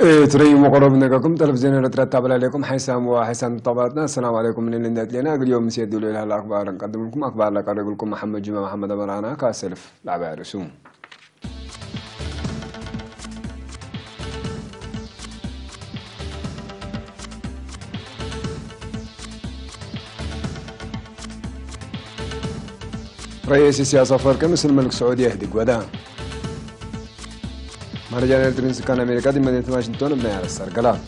تري مقرب نجاكم تلفزيون رترتب عليكم حسام وحسام طبعتنا السلام عليكم من اللي ندات لنا اليوم مسيد لنا الأخبار نقدم لكم أخبار لك أقول لكم محمد جمع محمد أمرانا كاسلف لعبة رسوم رئيس السياسة فرق مثل الملك سعود يهدق ودان مهرجان الترنس كان أمريكا دي مدينة واشنطن بناء على السرقلة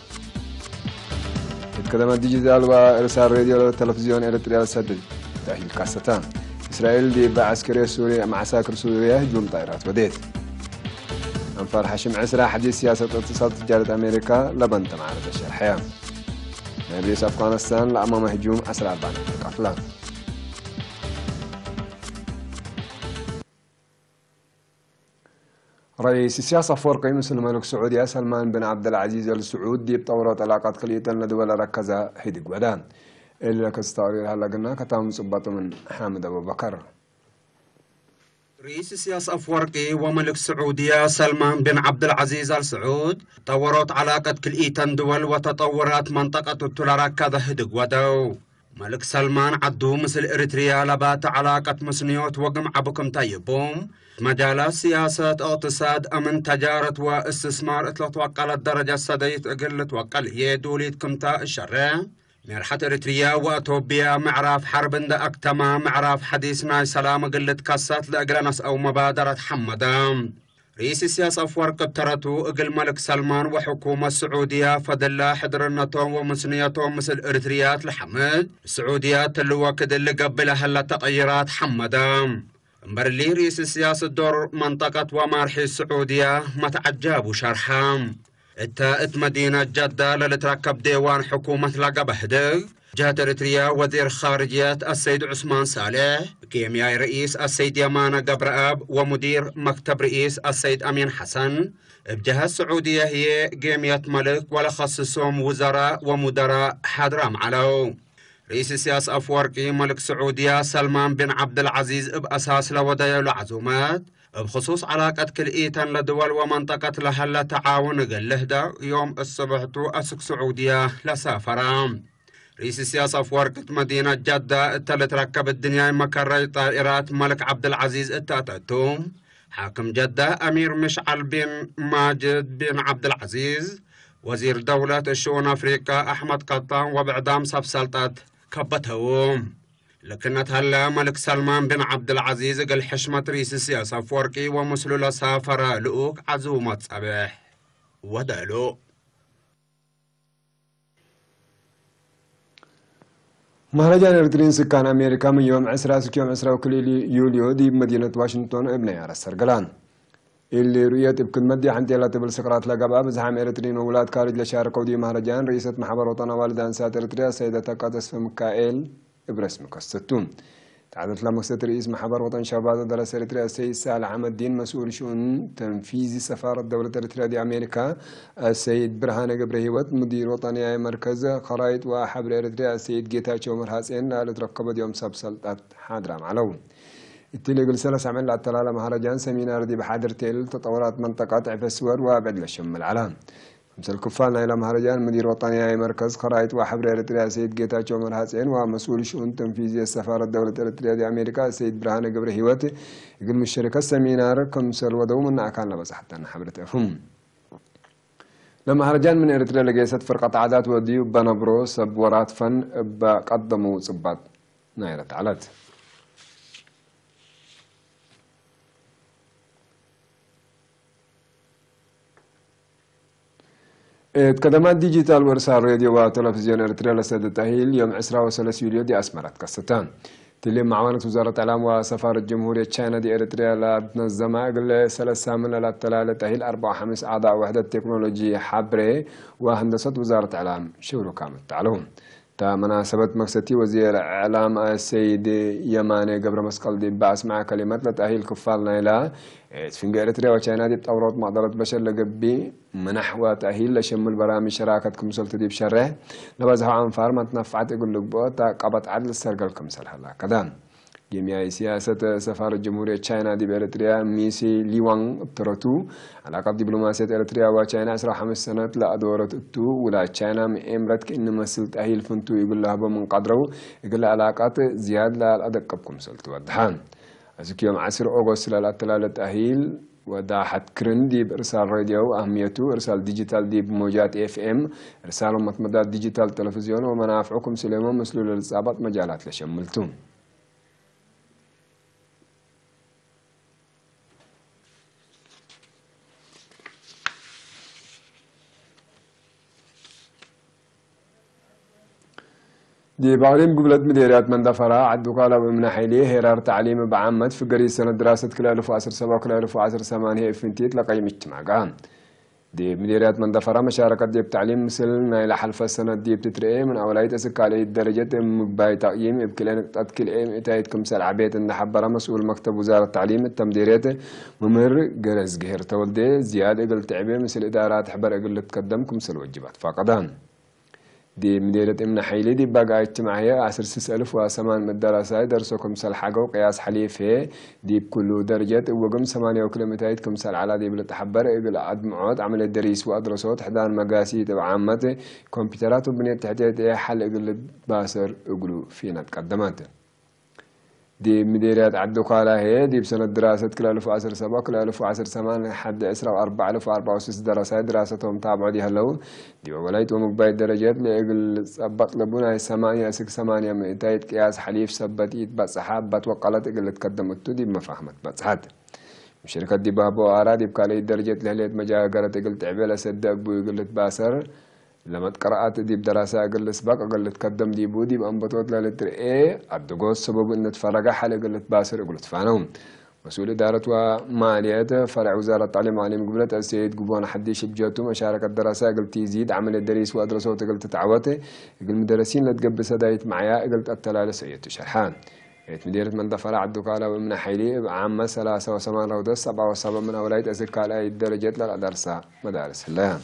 اتقدم الديجيتال وإرسال راديو والتلفزيون إريتريا سدد تأهيل كاستان إسرائيل دي بعسكرية سوريا مع عساكر سوريا هجوم طائرات وديت أنفار حشم عسرة حديث سياسة اقتصاد تجارة أمريكا لبنت معارض الشرحية رئيس أفغانستان لأمام هجوم أسرع بان القفلة رئيس السياسة فرقي مثل الملك سعودي سلمان بن عبد العزيز السعود دي بطورات علاقات كلية لدول ركزة هيدق ودان اللي كستاري هلا قلنا كتام صباط من حامد أبو بكر رئيس السياسة أفورقي وملك سعودية سلمان بن عبد العزيز آل سعود طورت علاقة كلية دول وتطورات منطقة التلاركة هدق ودو ملك سلمان عدو مثل إريتريا لبات علاقة مسنيوت وقم عبكم طيبوم مجالات سياسة اقتصاد أمن تجارة واستثمار اتلتوقع الدرجة السديت اقل توقع هي دوليت كمتا الشرع مرحة إريتريا وأتوبيا معراف حرب دا أكتما معراف حديثنا سلام قلت كاسات لأقرنس أو مبادرة حمدام رئيس السياسة أفورق ابترتو اقل ملك سلمان وحكومة السعودية فدلا حضرنتهم ومسنيتهم مثل إريتريات لحمد السعوديات اللي وكد اللي قبلها هلا تغيرات حمدام مبرلي رئيس السياسة دور منطقة ومارحي السعودية ما تعجبوا شرحام ات مدينة جدة لتركب ديوان حكومة لقب هدق جهة إريتريا وزير خارجية السيد عثمان صالح كيمياء رئيس السيد يمان قبرآب ومدير مكتب رئيس السيد أمين حسن بجهة السعودية هي كيمياء ملك ولا خصصهم وزراء ومدراء حضرام علو رئيس السياسة أفورقي ملك سعودية سلمان بن عبد العزيز بأساس لودايا العزومات بخصوص علاقة كلئيتا لدول ومنطقة لهلا تعاون قلهدا يوم الصبحتو أسك سعودية لسافرام رئيس السياسة أفورقة مدينة جدة التالت ركب الدنيا مكري طائرات ملك عبد العزيز التاتاتوم حاكم جدة أمير مشعل بن ماجد بن عبد العزيز وزير دولة الشؤون أفريقيا أحمد قطان وبعدام سلطات كبتهم لكنت هلا ملك سلمان بن عبد العزيز قال حشمة رئيس السياسة أفورقي ومسلول سافر لؤوك عزومة صباح ودالو مهرجان الترين سكان أمريكا من يوم 10 وكل يوليو دي بمدينة واشنطن ابن يار السرقلان اللي رؤيت بكل مدي حنتي لا تبل سقراط لقبا بزحام إريتريين وولاد كارج لشاركوا دي مهرجان رئيسة محبر وطن والدان سات إريتريا سيدة قادس ميكائيل برسم كستون تعدت لمقصد رئيس محبر وطن شباب درس إريتريا السيد سال عمد الدين مسؤول شؤون تنفيذي سفارة دولة إريتريا دي أمريكا السيد برهان قبرهيوت مدير وطني مركز خرائط وحبر إريتريا السيد جيتاچو مرحاسين لا ترقبت يوم سبسلطات حاضرة معلوم التالي قل سلس عمل التلالة مهرجان سمينار دي بحادر تيل تطورات منطقة عفسور وابعد للشم العلام مثل كفالنا إلى مهرجان مدير وطني مركز خرائط وحبر إريتريا سيد جيتاچو مرحاسين ومسؤول شؤون تنفيذي السفارة دولة إريتريا دي أمريكا السيد برهان قبرهيوت يقول مشترك السمينار كمسل ودو من أكان لبس حتى حبرت أفهم لما مهرجان من إريتريا لقيست فرقة عادات وديو بنبروس بورات فن بقدموا صبات نايرة علات تقدمات ديجيتال ورسال راديو وتلفزيون إريتريا لسد التأهيل يوم 10 يوليو دي أسمرت قصتان تلي معاونة وزارة الإعلام وسفارة جمهورية تشاينا دي إريتريا لتنظم قبل 3 سامن للتلالة تأهيل 4-5 أعضاء وحدة تكنولوجيا حبري وهندسة وزارة الإعلام شغلوا كامل تعلوم تا مناسبة مقصدي وزير إعلام السيد يماني قبر مسقل دي باس مع كلمات لتأهيل كفالنا إلى فين إريتريا وتشاينا دي بتورط معضلة بشر لقبي منح وتأهيل لشم البرامج شراكة كمسلت دي بشره لبزها عن فارمة نفعت يقول لك بوتا قبط عدل السرقل كمسل هلا كدام جميع سياسة سفارة جمهورية تشاينا دي بإريتريا ميسي ليوان ابترتو علاقات دبلوماسية إريتريا وتشاينا 15 سنة لا دورت التو ولا تشاينا مأمرت كأن مسل تأهيل فنتو يقول لها من قدرو يقول لها علاقات زيادة لا أدقبكم سلتو الدحان أزك يوم 10 أغسطس لا تلالة تأهيل وداحت كرن دي بإرسال راديو أهميته إرسال ديجيتال دي بموجات FM إرسال متمدات ديجيتال تلفزيون ومنافعكم سليمان مسلول للإصابات مجالات لشملتون دي بعدين قبلت مديريات من دفرة عدو قالوا من حيليه هرار تعليم بعمد في قرية سنة دراسة كل 1017 كل 1018 فنتيت لقيم اجتماع قام دي مديريات من دفرة مشاركة دي بتعليم مثل إلى حلفة السنة دي بتترقي من أولاية تسك على درجة مباي تقييم بكلين تأكل إتايت كمسال عبيت إن حبرة مسؤول مكتب وزارة التعليم التمديريات ممر جرز جهر تولدي زيادة قل تعبير مثل إدارات حبر قل تقدم كمسال واجبات فقدان دي مديرة إمنا حيلي دي بقى اجتماعية 10,000 وثمان من الدراسة درسوكم سال حاجة وقياس حليفه دي بكل درجة وقم 8 كيلومتر كم سال على دي بلتحبر إقل عد معود عمل الدريس وأدرسوت حدان مقاسي تبع عامة كمبيوترات وبنية تحتية حل إقل باسر إقلو فينا تقدمات دي مديريات عدو قالها هي دي بسنة دراسة كل 1017 كل 1018 حد إسرا 4064 دراسات دراستهم تابعوا دي هلو دي ولايت ومقباية درجات لإقل سبط لبونا 8 مئتايت قياس حليف سبتيت بصحاب بتوقلت إقل تقدمت دي مفاهمت بصحات شركة دي بابو آرا دي بكالي درجات لهليت مجاقرة إقل تعبيل صدق بو إقل باسر لما قرأت دي بدراسة أقل سباق أقل تقدم دي بودي بأنبطوت لالتر إيه عبدقوز سبب إن تفرق حال أقل تباسر أقل تفانهم مسؤول إدارة وماليات فرع وزارة التعليم وعليم قبلة السيد قبوان حدي شبجاتو مشاركة الدراسة أقل تزيد عمل الدريس وأدرسوت أقل تتعوته أقل مدرسين لتقبل سدايت معايا أقل تأتلال سيد شرحان مديرة من دفرع عدوكالا ومن حيلي عامة 3 رودس 7 من أولاية أزكالا الدرجات للأدرسة مدارس الله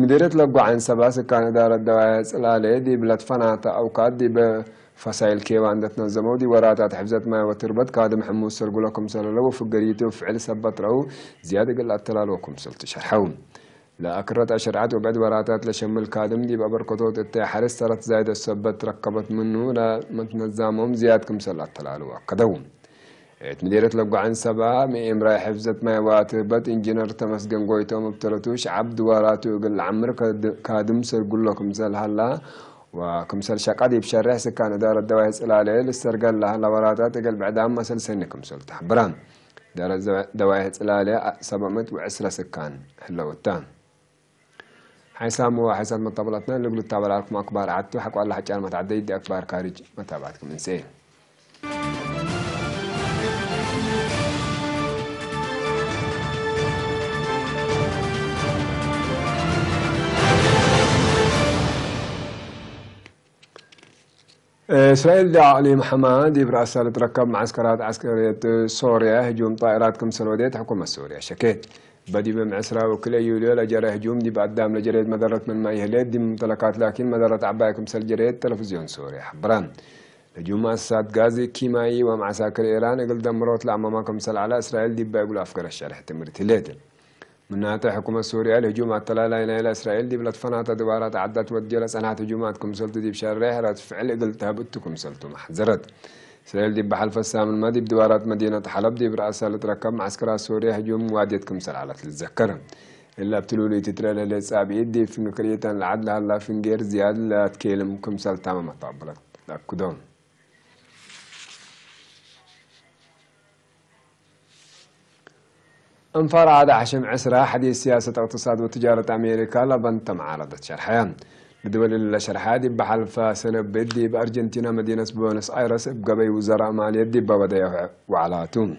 مديرية لقوا عن سباسة كان إدارة دواعي سلالة دي بلاد فناتا أوقات دي بفصائل كيوان عندها تنظموا دي وراتات حفظت ما وتربط كادم حموس سرقوا لكم سلالة وفقريته وفعل سبت رهو زيادة قل التلال وكم سلت شرحون لا أكرت أشرعات وبعد وراتات لشمل كادم دي ببركضوت التحرس صارت زايدة السبت ركبت منه لا متنظمهم زيادة كم سل التلال وكدوم مديرة لقوا عن 7 مئم راي حفظت ما واتبت انجينر تمسجن قويتو مبتلتوش عبد وراتو يقول عمر كادم سرقل لكم سل هلا وكم سل شقادي بشرح سكان دار الدواء سلالة للسرقل لها لوراتات يقول بعد عام مسل سنكم سل تحبران دار الدواء سلالة 710 سكان هلا والتان حيسام وحساب مطابلتنا اللي قلت تابع لكم أكبر عدتو حكوا الله حجان ما تعدي دي أكبر خارج متابعتكم من سيه إسرائيل دعا علي محمد برأسها تركب معسكرات عسكرية سوريا هجوم طائرات كمسل وديت حكومة سوريا شكيت بدي بمعسرة وكل يوليو لجرى هجوم دي بعد دام لجريد مدرة من ما يهليت دي ممتلكات لكن مدرة عباية كمسل جريد تلفزيون سوريا حبران هجوم مؤسسات غازي كيماوي ومعساكر إيران يقول دمروت لعمامة كمسل على إسرائيل دي بيقول أفكار الشرح تمرت ليتل من ناحية حكومة سوريا الهجومات الثلاثة إلى إسرائيل دي بلاد فناتا دوارات عدت وتجلس أنها هجوماتكم سلطة دي بشارع رات فعل قلتها بتكم سلطة محذرت إسرائيل دي بحلف السام الماضي بدوارات مدينة حلب دي برأسها لتركب معسكرات سوريا هجوم واديتكم سلالة تتذكر إلا بتلولي تترى للسابعين دي في نكرية العدل هلا فنجير زيادة لا تكلمكم سلطة ما طابلت لا كدون انفر عاد حشم عسرة حديث سياسة اقتصاد وتجارة أمريكا لبنت معارضة شرحان بدول الشرحات بحلفة سنة بدي بأرجنتينا مدينة بونس آيرس بقبي وزراء مالية دي بودايا وعلاتهم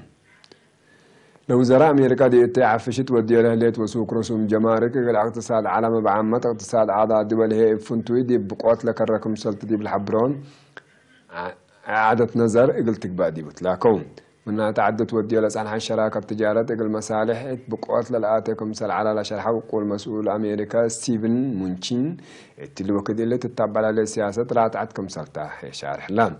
لوزراء أمريكا دي اتعفشت ودي لهليت وسوق رسوم جمارك الاقتصاد عالم بعامة اقتصاد أعضاء دول هي فنتوي دي بقوات لك الرقم سلطة دي بالحبرون إعادة نظر قلتك بادي بتلاكم منها تعدد ودي لسان الشراكة التجارة تقل مصالح بقوات للآتيكم سل على لشرحة وقول مسؤول أمريكا ستيفن مونشين اللي وكد اللي تتبع على السياسة لا تعدكم سلتاه شارح لام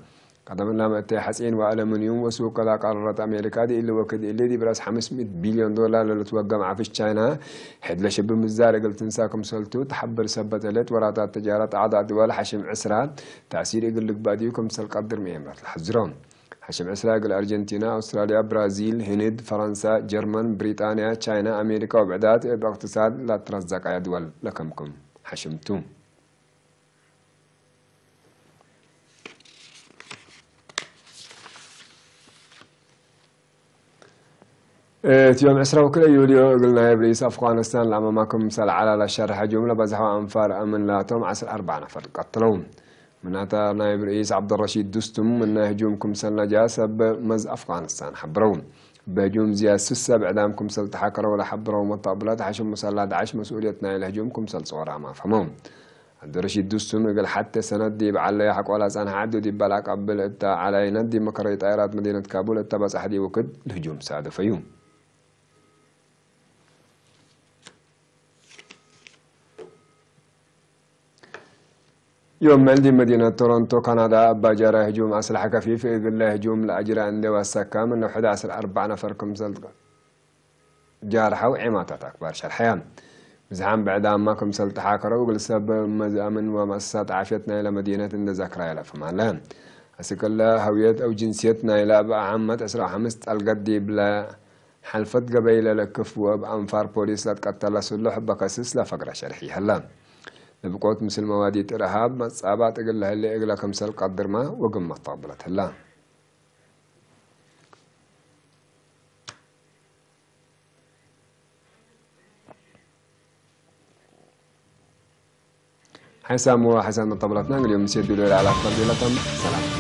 قدم لهم حسين وألمنيوم وسوق لا قررت أمريكا دي اللي وكد اللي دي براس 500 بليون دولار اللي توقع مع فيش تشاينا حد لشب مزارق قلت تنساكم سلتو تحبر سبت لت ورات التجارة أعضاء دول حشم عسرا تأثير يقول لك باديكم سل قدر ميمات الحزرون حشم عسراق الأرجنتينا أستراليا برازيل هند فرنسا جرمن بريطانيا تشاينا أمريكا وبعدات باقتصاد لا ترزق يا دول لكمكم حشمتم يوم عسرة وكل يوليو قلنا يا بريس أفغانستان لما معكم سال على الشرح جملة بزحوا أنفار أمن لا توم 4 نفر قتلوهم منها نائب رئيس عبد الرشيد دستم من هجومكم سل نجاسة بمز أفغانستان حبرون بهجوم زياد سسة بعدامكم سل تحكروا ولا حبروا مطابلات حشم مسلات عش مسؤوليتنا إلى هجومكم سل صورة ما فهمون عبد الرشيد دستم يقول حتى سند دي بعلى حق ولا سنة عدو دي بلا قبل على ندي مكرية طائرات مدينة كابول بس أحدي وكد الهجوم سعد فيوم يوم عندي مدينة تورونتو كندا بجرى هجوم أسلحة خفيفة يقول له هجوم لأجرى عندي والسكام إنه 11 نفركم زلق جارحة وعماتات أكبر شرحيان بزعم بعد ما كم سلت حاكرة وقل سبب مزامن ومؤسسات عافيتنا إلى مدينة ذكرى إلى فمان لهم أسكال هوية أو جنسيتنا إلى عامة أسرع حمست القدي بلا حلفت قبيلة لكفو بأنفار بوليس لا تقتل سلح بكسس لا فقرة شرحي هلا بقوت مثل مواديت إرهاب مصابات أقل لها اللي أقل كمسل قدر ما وقم طابلت هلا حسام وحسن طبلتنا اليوم سيدوا على فضيلة سلام